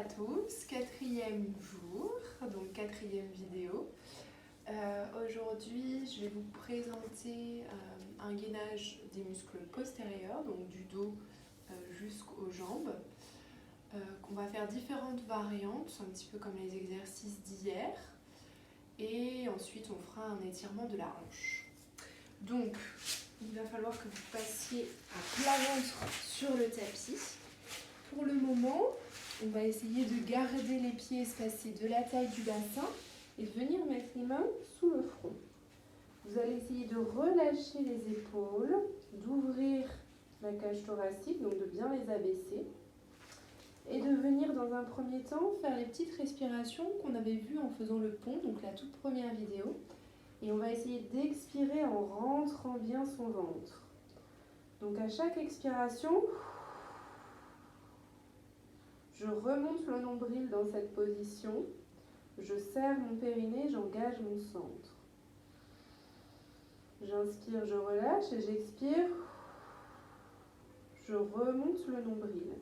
à tous, quatrième jour, donc quatrième vidéo. Aujourd'hui, je vais vous présenter un gainage des muscles postérieurs, donc du dos jusqu'aux jambes, qu'on va faire différentes variantes, un petit peu comme les exercices d'hier. Et ensuite, on fera un étirement de la hanche. Donc, il va falloir que vous passiez à plat ventre sur le tapis. Pour le moment, on va essayer de garder les pieds espacés de la taille du bassin et de venir mettre les mains sous le front. Vous allez essayer de relâcher les épaules, d'ouvrir la cage thoracique, donc de bien les abaisser. Et de venir dans un premier temps faire les petites respirations qu'on avait vues en faisant le pont, donc la toute première vidéo. Et on va essayer d'expirer en rentrant bien son ventre. Donc à chaque expiration, je remonte le nombril dans cette position. Je serre mon périnée, j'engage mon centre. J'inspire, je relâche et j'expire. Je remonte le nombril.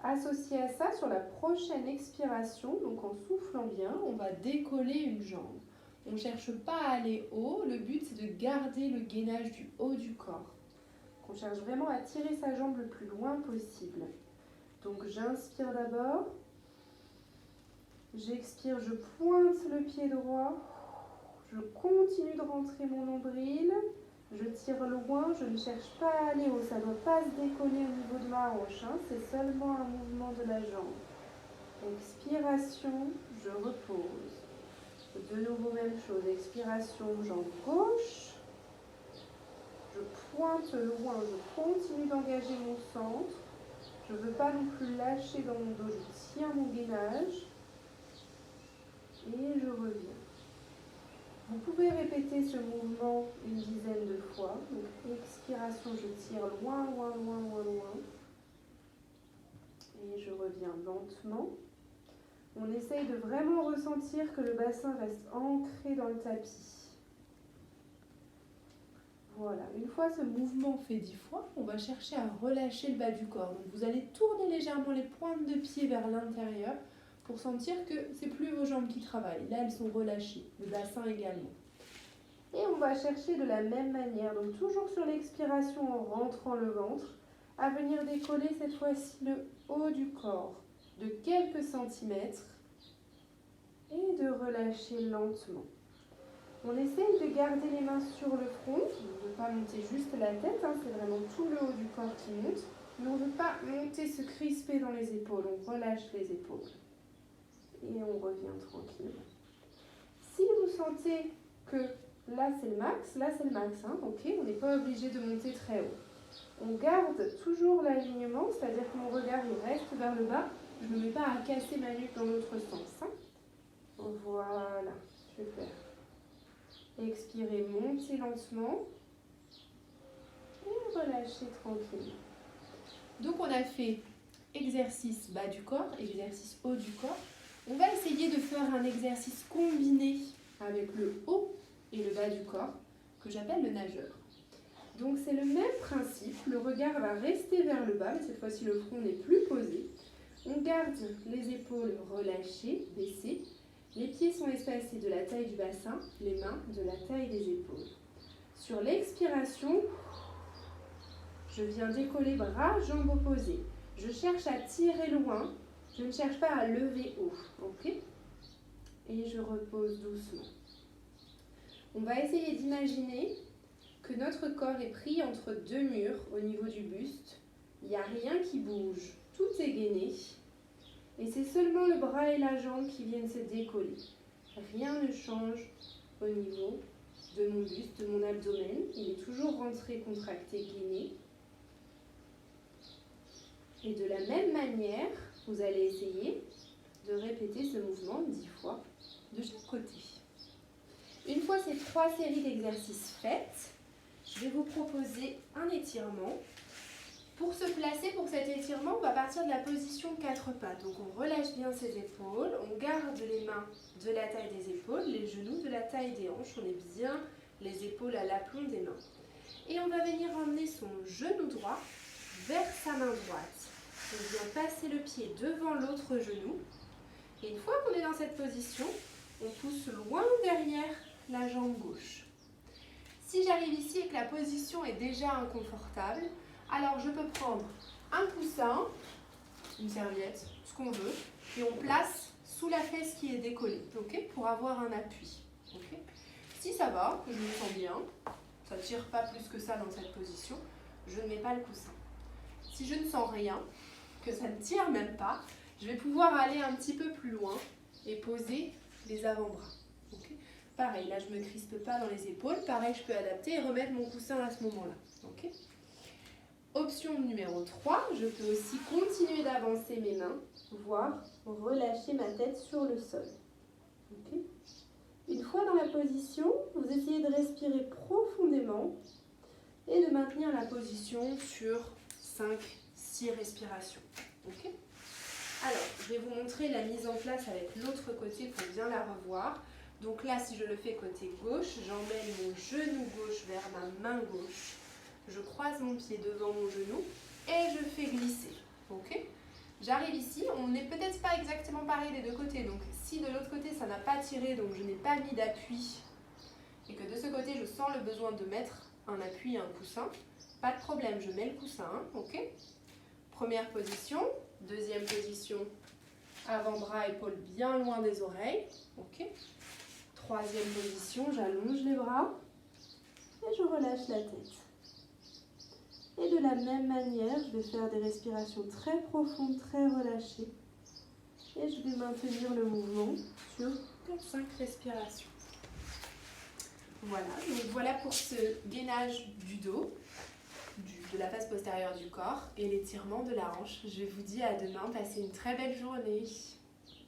Associé à ça, sur la prochaine expiration, donc en soufflant bien, on va décoller une jambe. On ne cherche pas à aller haut, le but c'est de garder le gainage du haut du corps. On cherche vraiment à tirer sa jambe le plus loin possible. Donc j'inspire d'abord, j'expire, je pointe le pied droit, je continue de rentrer mon nombril, je tire loin, je ne cherche pas à aller haut, ça ne doit pas se décoller au niveau de ma hanche, c'est seulement un mouvement de la jambe. Expiration, je repose. De nouveau même chose, expiration, jambe gauche, je pointe loin, je continue d'engager mon centre. Je ne veux pas non plus lâcher dans mon dos, je tiens mon gainage et je reviens. Vous pouvez répéter ce mouvement une dizaine de fois. Donc expiration, je tire loin, loin, loin, loin, loin. Et je reviens lentement. On essaye de vraiment ressentir que le bassin reste ancré dans le tapis. Voilà, une fois ce mouvement fait 10 fois, on va chercher à relâcher le bas du corps. Donc vous allez tourner légèrement les pointes de pied vers l'intérieur pour sentir que ce n'est plus vos jambes qui travaillent. Là, elles sont relâchées, le bassin également. Et on va chercher de la même manière, donc toujours sur l'expiration en rentrant le ventre, à venir décoller cette fois-ci le haut du corps de quelques centimètres et de relâcher lentement. On essaye de garder les mains sur le front, de ne pas monter juste la tête, c'est vraiment tout le haut du corps qui monte, mais on ne veut pas monter, se crisper dans les épaules, on relâche les épaules. Et on revient tranquillement. Si vous sentez que là c'est le max, ok, on n'est pas obligé de monter très haut. On garde toujours l'alignement, c'est-à-dire que mon regard il reste vers le bas, je ne me mets pas à casser ma nuque dans l'autre sens. Voilà, super. Expirez, montez lentement et relâchez tranquillement. Donc on a fait exercice bas du corps, exercice haut du corps. On va essayer de faire un exercice combiné avec le haut et le bas du corps que j'appelle le nageur. Donc c'est le même principe, le regard va rester vers le bas, mais cette fois-ci le front n'est plus posé. On garde les épaules relâchées, baissées. Les pieds sont espacés de la taille du bassin, les mains de la taille des épaules. Sur l'expiration, je viens décoller bras, jambes opposées. Je cherche à tirer loin, je ne cherche pas à lever haut. Ok ? Et je repose doucement. On va essayer d'imaginer que notre corps est pris entre deux murs au niveau du buste. Il n'y a rien qui bouge, tout est gainé. Et c'est seulement le bras et la jambe qui viennent se décoller. Rien ne change au niveau de mon buste, de mon abdomen. Il est toujours rentré, contracté, gainé. Et de la même manière, vous allez essayer de répéter ce mouvement 10 fois de chaque côté. Une fois ces 3 séries d'exercices faites, je vais vous proposer un étirement. Pour se placer pour cet étirement, on va partir de la position 4 pattes. Donc on relâche bien ses épaules, on garde les mains de la taille des épaules, les genoux de la taille des hanches, on est bien les épaules à l'aplomb des mains. Et on va venir emmener son genou droit vers sa main droite. On vient passer le pied devant l'autre genou. Et une fois qu'on est dans cette position, on pousse loin derrière la jambe gauche. Si j'arrive ici et que la position est déjà inconfortable, alors je peux prendre un coussin, une serviette, ce qu'on veut, et on place sous la fesse qui est décollée, okay, pour avoir un appui. Okay. Si ça va, que je me sens bien, ça ne tire pas plus que ça dans cette position, je ne mets pas le coussin. Si je ne sens rien, que ça ne tire même pas, je vais pouvoir aller un petit peu plus loin et poser les avant-bras. Okay. Pareil, là je ne me crispe pas dans les épaules, pareil je peux adapter et remettre mon coussin à ce moment-là. Okay. Option numéro 3, je peux aussi continuer d'avancer mes mains, voire relâcher ma tête sur le sol. Okay. Une fois dans la position, vous essayez de respirer profondément et de maintenir la position sur 5-6 respirations. Okay. Alors, je vais vous montrer la mise en place avec l'autre côté pour bien la revoir. Donc là, si je le fais côté gauche, j'emmène mon genou gauche vers ma main gauche. Je croise mon pied devant mon genou et je fais glisser. Okay. J'arrive ici, on n'est peut-être pas exactement pareil des deux côtés. Donc si de l'autre côté, ça n'a pas tiré, donc je n'ai pas mis d'appui, et que de ce côté, je sens le besoin de mettre un appui, un coussin, pas de problème, je mets le coussin. Okay. Première position, deuxième position, avant-bras, épaules bien loin des oreilles. Okay. Troisième position, j'allonge les bras et je relâche la tête. Et de la même manière, je vais faire des respirations très profondes, très relâchées. Et je vais maintenir le mouvement sur 4-5 respirations. Voilà, donc voilà pour ce gainage du dos, de la face postérieure du corps et l'étirement de la hanche. Je vous dis à demain, passez une très belle journée.